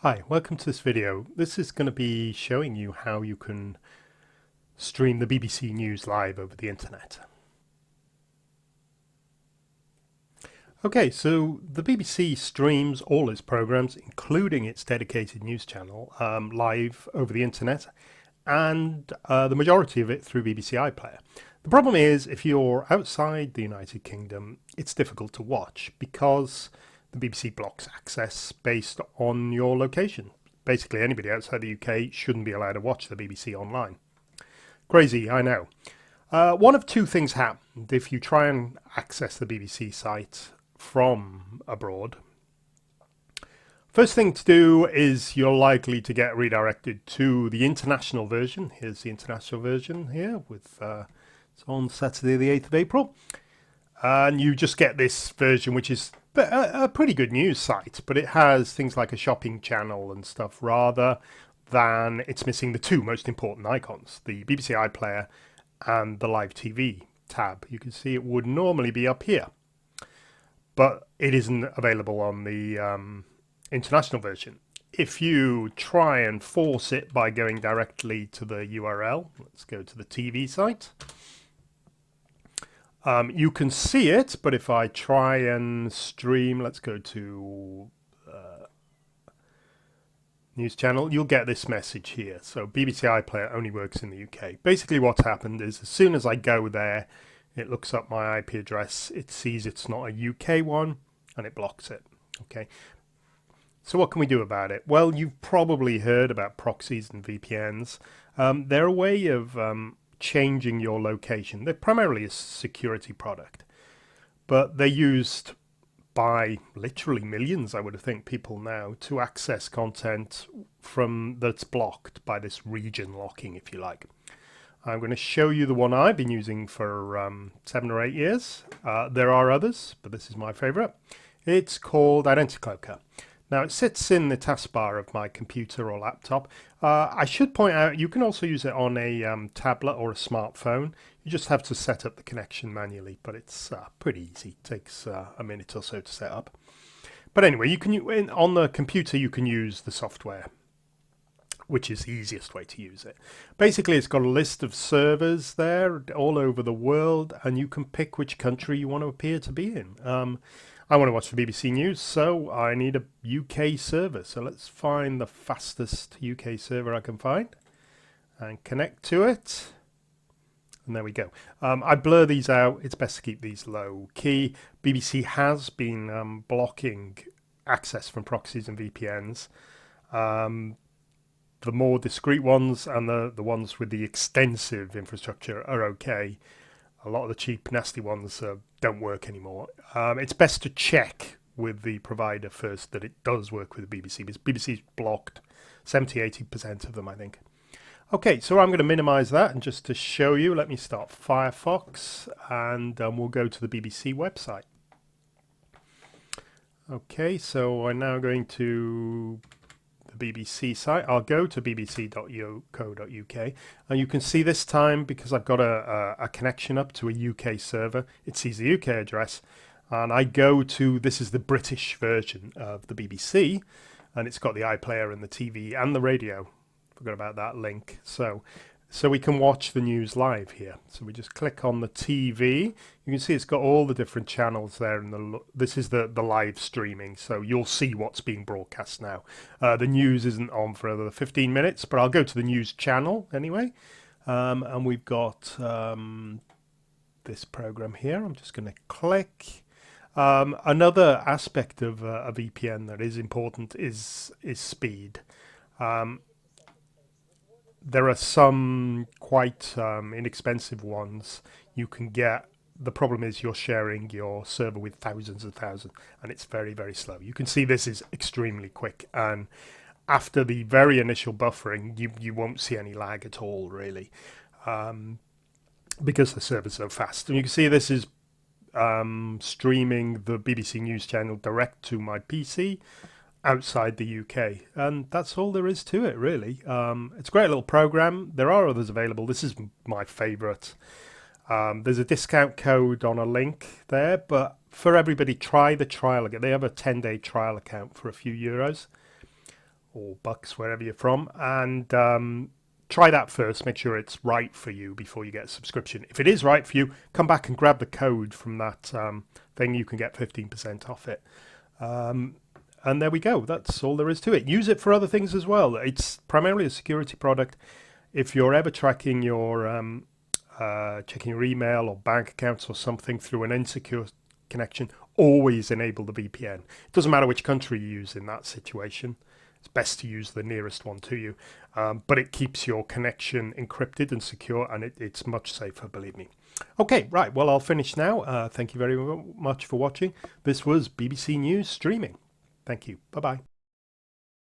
Hi, welcome to this video. This is going to be showing you how you can stream the BBC News live over the internet. Okay, so the BBC streams all its programs, including its dedicated news channel, live over the internet, and the majority of it through BBC iPlayer. The problem is, if you're outside the United Kingdom, it's difficult to watch because the BBC blocks access based on your location. Basically, anybody outside the UK shouldn't be allowed to watch the BBC online. Crazy, I know. One of two things happened if you try and access the BBC site from abroad. First thing to do is you're likely to get redirected to the international version. Here's the international version here with it's on Saturday the 8th of April. And you just get this version, which is a pretty good news site, but it has things like a shopping channel and stuff rather than it's missing the two most important icons, the BBC iPlayer and the Live TV tab. You can see it would normally be up here, but it isn't available on the international version. If you try and force it by going directly to the URL, let's go to the TV site. You can see it, but if I try and stream, let's go to news channel, you'll get this message here. So BBC iPlayer only works in the UK. Basically what happened is as soon as I go there, it looks up my IP address, it sees it's not a UK one, and it blocks it. Okay. So what can we do about it? Well, you've probably heard about proxies and VPNs. They're a way of changing your location. They're primarily a security product, but they're used by literally millions, I would think, people now to access content from that's blocked by this region locking, if you like. I'm going to show you the one I've been using for 7 or 8 years. There are others, but this is my favorite. It's called Identicloaker. Now it sits in the taskbar of my computer or laptop. I should point out you can also use it on a tablet or a smartphone. You just have to set up the connection manually, but it's pretty easy. It takes a minute or so to set up. But anyway, you can on the computer you can use the software, which is the easiest way to use it. Basically, it's got a list of servers there all over the world, and you can pick which country you want to appear to be in. I want to watch the BBC News, so I need a UK server. So let's find the fastest UK server I can find and connect to it. And there we go. I blur these out. It's best to keep these low key. BBC has been blocking access from proxies and VPNs. The more discreet ones and the ones with the extensive infrastructure are okay. A lot of the cheap, nasty ones don't work anymore. It's best to check with the provider first that it does work with the BBC, because BBC's blocked 70-80% of them, I think. Okay, so I'm going to minimize that, and just to show you, let me start Firefox, and we'll go to the BBC website. Okay, so I'm now going to the BBC site. I'll go to bbc.co.uk, and you can see this time, because I've got a connection up to a UK server, it sees the UK address, and I go to, this is the British version of the BBC, and it's got the iPlayer and the TV and the radio. Forgot about that link. So we can watch the news live here. So we just click on the TV. You can see it's got all the different channels there. This is the live streaming, so you'll see what's being broadcast now. The news isn't on for another 15 minutes, but I'll go to the news channel anyway. And we've got this program here. I'm just going to click. Another aspect of a VPN that is important is speed. There are some quite inexpensive ones you can get. The problem is you're sharing your server with thousands and thousands, and it's very, very slow. You can see this is extremely quick, and after the very initial buffering, you won't see any lag at all, really, because the server's so fast. And you can see this is streaming the BBC News channel direct to my PC outside the UK, and that's all there is to it, really. It's a great little program. There are others available. This is my favorite. There's a discount code on a link there, but for everybody, try the trial again. They have a 10-day trial account for a few euros. or bucks, wherever you're from, and try that first. Make sure it's right for you before you get a subscription. If it is right for you, come back and grab the code from that thing. You can get 15% off it. And there we go. That's all there is to it. Use it for other things as well. It's primarily a security product. If you're ever tracking your checking your email or bank accounts or something through an insecure connection, always enable the VPN. It doesn't matter which country you use in that situation. It's best to use the nearest one to you, but it keeps your connection encrypted and secure, and it's much safer, believe me. Okay, right, well, I'll finish now. Thank you very much for watching. This was BBC News Streaming. Thank you. Bye-bye.